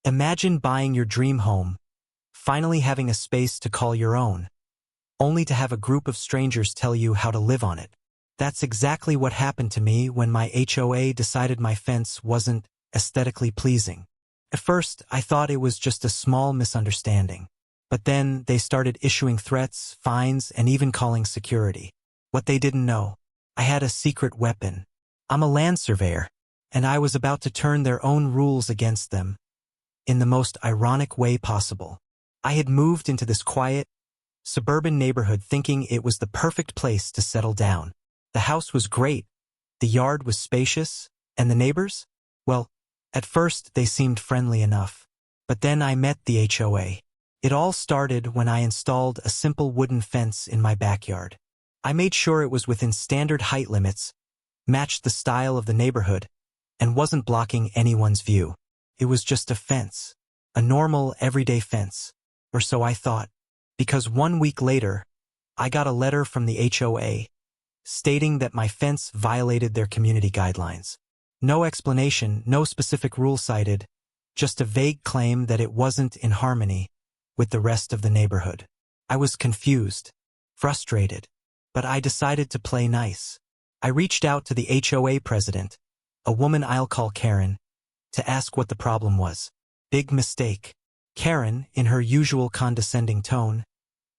Imagine buying your dream home, finally having a space to call your own, only to have a group of strangers tell you how to live on it. That's exactly what happened to me when my HOA decided my fence wasn't aesthetically pleasing. At first, I thought it was just a small misunderstanding. But then they started issuing threats, fines, and even calling security. What they didn't know, I had a secret weapon. I'm a land surveyor, and I was about to turn their own rules against them in the most ironic way possible. I had moved into this quiet, suburban neighborhood thinking it was the perfect place to settle down. The house was great, the yard was spacious, and the neighbors? Well, at first they seemed friendly enough. But then I met the HOA. It all started when I installed a simple wooden fence in my backyard. I made sure it was within standard height limits, matched the style of the neighborhood, and wasn't blocking anyone's view. It was just a fence, a normal, everyday fence, or so I thought, because 1 week later, I got a letter from the HOA stating that my fence violated their community guidelines. No explanation, no specific rule cited, just a vague claim that it wasn't in harmony with the rest of the neighborhood. I was confused, frustrated, but I decided to play nice. I reached out to the HOA president, a woman I'll call Karen, to ask what the problem was. Big mistake. Karen, in her usual condescending tone,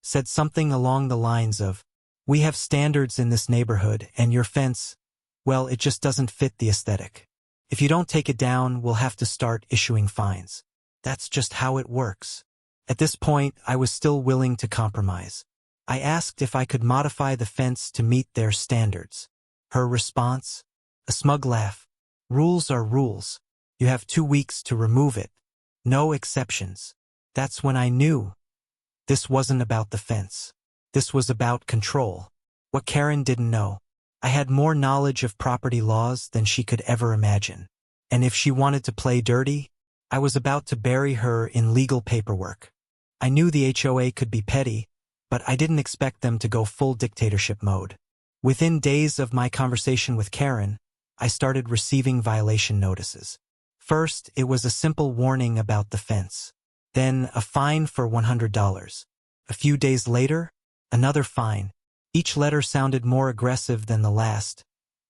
said something along the lines of, "We have standards in this neighborhood, and your fence, well, it just doesn't fit the aesthetic. If you don't take it down, we'll have to start issuing fines. That's just how it works." At this point, I was still willing to compromise. I asked if I could modify the fence to meet their standards. Her response? A smug laugh. "Rules are rules. You have 2 weeks to remove it. No exceptions." That's when I knew this wasn't about the fence. This was about control. What Karen didn't know, I had more knowledge of property laws than she could ever imagine. And if she wanted to play dirty, I was about to bury her in legal paperwork. I knew the HOA could be petty, but I didn't expect them to go full dictatorship mode. Within days of my conversation with Karen, I started receiving violation notices. First, it was a simple warning about the fence. Then, a fine for $100. A few days later, another fine. Each letter sounded more aggressive than the last,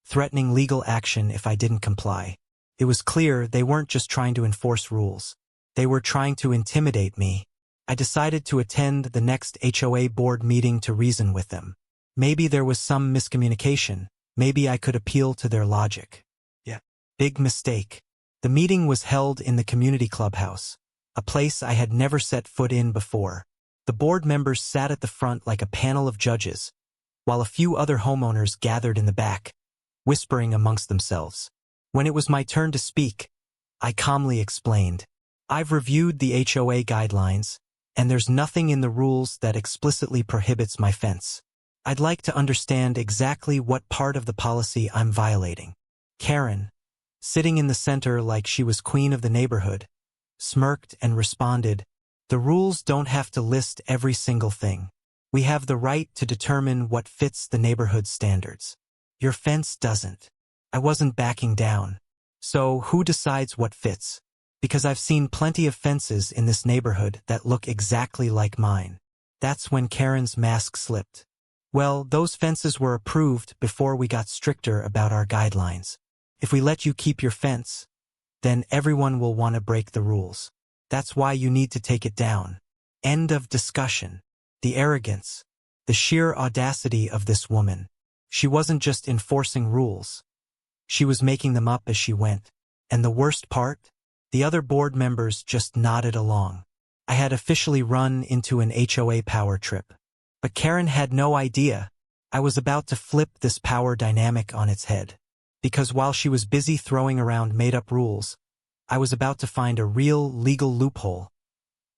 threatening legal action if I didn't comply. It was clear they weren't just trying to enforce rules. They were trying to intimidate me. I decided to attend the next HOA board meeting to reason with them. Maybe there was some miscommunication. Maybe I could appeal to their logic. Big mistake. The meeting was held in the community clubhouse, a place I had never set foot in before. The board members sat at the front like a panel of judges, while a few other homeowners gathered in the back, whispering amongst themselves. When it was my turn to speak, I calmly explained, "I've reviewed the HOA guidelines, and there's nothing in the rules that explicitly prohibits my fence. I'd like to understand exactly what part of the policy I'm violating." Karen, sitting in the center like she was queen of the neighborhood, smirked and responded, "The rules don't have to list every single thing. We have the right to determine what fits the neighborhood standards. Your fence doesn't." I wasn't backing down. "So who decides what fits? Because I've seen plenty of fences in this neighborhood that look exactly like mine." That's when Karen's mask slipped. "Well, those fences were approved before we got stricter about our guidelines. If we let you keep your fence, then everyone will want to break the rules. That's why you need to take it down." End of discussion. The arrogance, the sheer audacity of this woman. She wasn't just enforcing rules. She was making them up as she went. And the worst part? The other board members just nodded along. I had officially run into an HOA power trip. But Karen had no idea. I was about to flip this power dynamic on its head. Because while she was busy throwing around made-up rules, I was about to find a real legal loophole,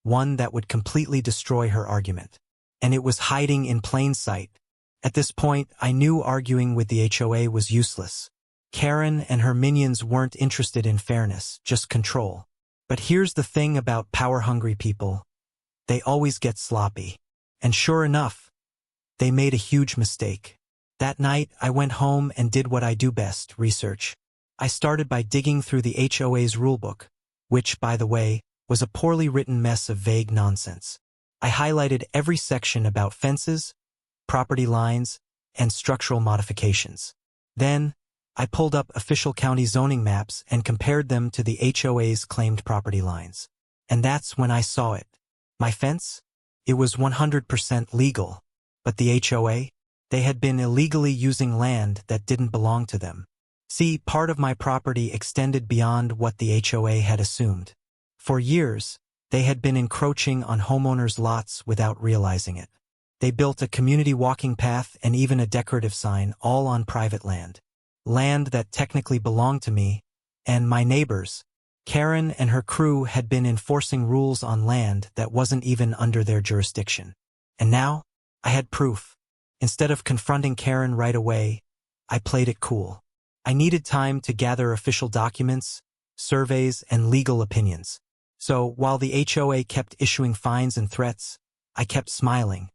one that would completely destroy her argument. And it was hiding in plain sight. At this point, I knew arguing with the HOA was useless. Karen and her minions weren't interested in fairness, just control. But here's the thing about power-hungry people. They always get sloppy. And sure enough, they made a huge mistake. That night, I went home and did what I do best, research. I started by digging through the HOA's rulebook, which, by the way, was a poorly written mess of vague nonsense. I highlighted every section about fences, property lines, and structural modifications. Then, I pulled up official county zoning maps and compared them to the HOA's claimed property lines. And that's when I saw it. My fence? It was 100% legal. But the HOA? They had been illegally using land that didn't belong to them. See, part of my property extended beyond what the HOA had assumed. For years, they had been encroaching on homeowners' lots without realizing it. They built a community walking path and even a decorative sign, all on private land. Land that technically belonged to me and my neighbors. Karen and her crew had been enforcing rules on land that wasn't even under their jurisdiction. And now, I had proof. Instead of confronting Karen right away, I played it cool. I needed time to gather official documents, surveys, and legal opinions. So, while the HOA kept issuing fines and threats, I kept smiling,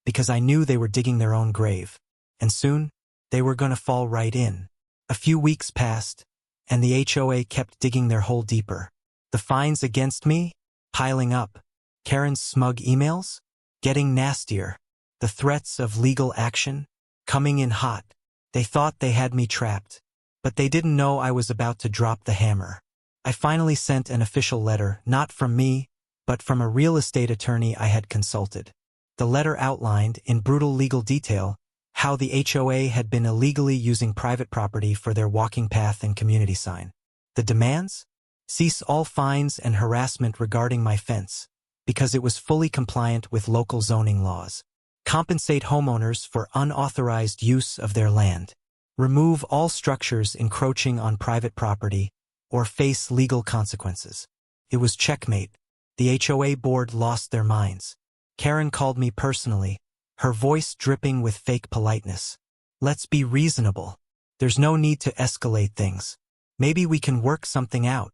because I knew they were digging their own grave. And soon, they were going to fall right in. A few weeks passed, and the HOA kept digging their hole deeper. The fines against me? Piling up. Karen's smug emails? Getting nastier. The threats of legal action? Coming in hot. They thought they had me trapped. But they didn't know I was about to drop the hammer. I finally sent an official letter, not from me, but from a real estate attorney I had consulted. The letter outlined, in brutal legal detail, how the HOA had been illegally using private property for their walking path and community sign. The demands? Cease all fines and harassment regarding my fence, because it was fully compliant with local zoning laws. Compensate homeowners for unauthorized use of their land. Remove all structures encroaching on private property, or face legal consequences. It was checkmate. The HOA board lost their minds. Karen called me personally, her voice dripping with fake politeness. Let's be reasonable. There's no need to escalate things. Maybe we can work something out.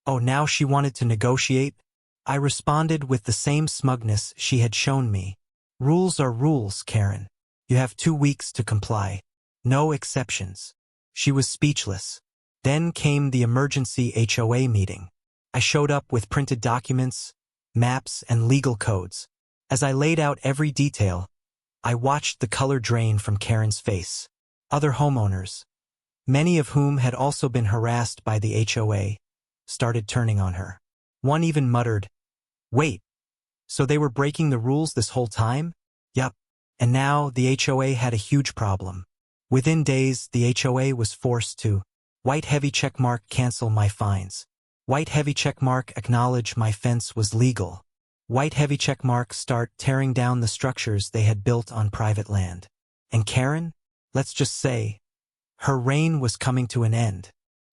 Oh, now she wanted to negotiate? I responded with the same smugness she had shown me. Rules are rules, Karen. You have 2 weeks to comply. No exceptions. She was speechless. Then came the emergency HOA meeting. I showed up with printed documents, maps, and legal codes. As I laid out every detail, I watched the color drain from Karen's face. Other homeowners, many of whom had also been harassed by the HOA, started turning on her. One even muttered, "Wait, so they were breaking the rules this whole time?" Yup. And now the HOA had a huge problem. Within days, the HOA was forced to white heavy checkmark cancel my fines. White heavy checkmark acknowledge my fence was legal. White heavy checkmark start tearing down the structures they had built on private land. And Karen, let's just say, her reign was coming to an end.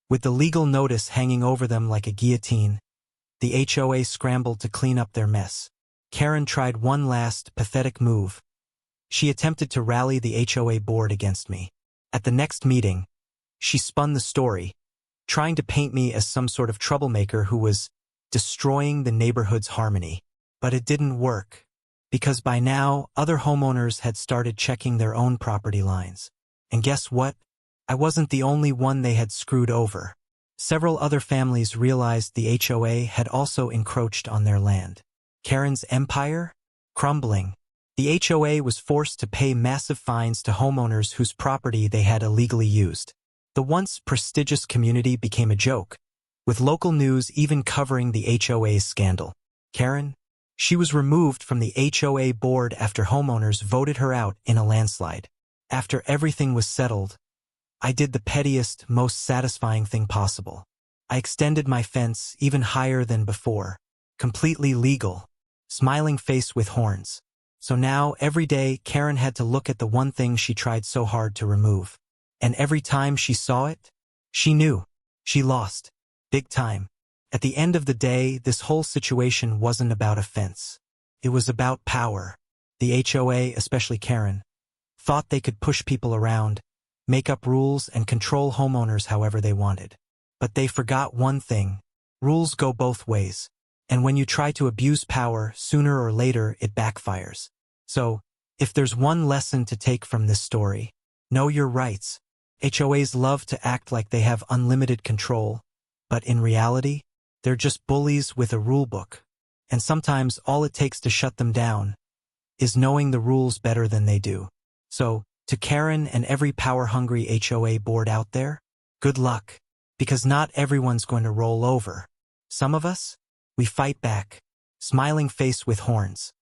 With the legal notice hanging over them like a guillotine, the HOA scrambled to clean up their mess. Karen tried one last pathetic move. She attempted to rally the HOA board against me. At the next meeting, she spun the story, trying to paint me as some sort of troublemaker who was destroying the neighborhood's harmony. But it didn't work, because by now, other homeowners had started checking their own property lines. And guess what? I wasn't the only one they had screwed over. Several other families realized the HOA had also encroached on their land. Karen's empire? Crumbling. The HOA was forced to pay massive fines to homeowners whose property they had illegally used. The once prestigious community became a joke, with local news even covering the HOA's scandal. Karen? She was removed from the HOA board after homeowners voted her out in a landslide. After everything was settled, I did the pettiest, most satisfying thing possible. I extended my fence even higher than before, completely legal, smiling face with horns. So now, every day, Karen had to look at the one thing she tried so hard to remove. And every time she saw it, she knew. She lost. Big time. At the end of the day, this whole situation wasn't about a fence. It was about power. The HOA, especially Karen, thought they could push people around, make up rules, and control homeowners however they wanted. But they forgot one thing. Rules go both ways. And when you try to abuse power, sooner or later it backfires. So, if there's one lesson to take from this story, know your rights. HOAs love to act like they have unlimited control, but in reality, They're just bullies with a rule book. And sometimes all it takes to shut them down is knowing the rules better than they do. So, to Karen and every power-hungry HOA board out there, good luck. Because not everyone's going to roll over. Some of us, we fight back, smiling face with horns.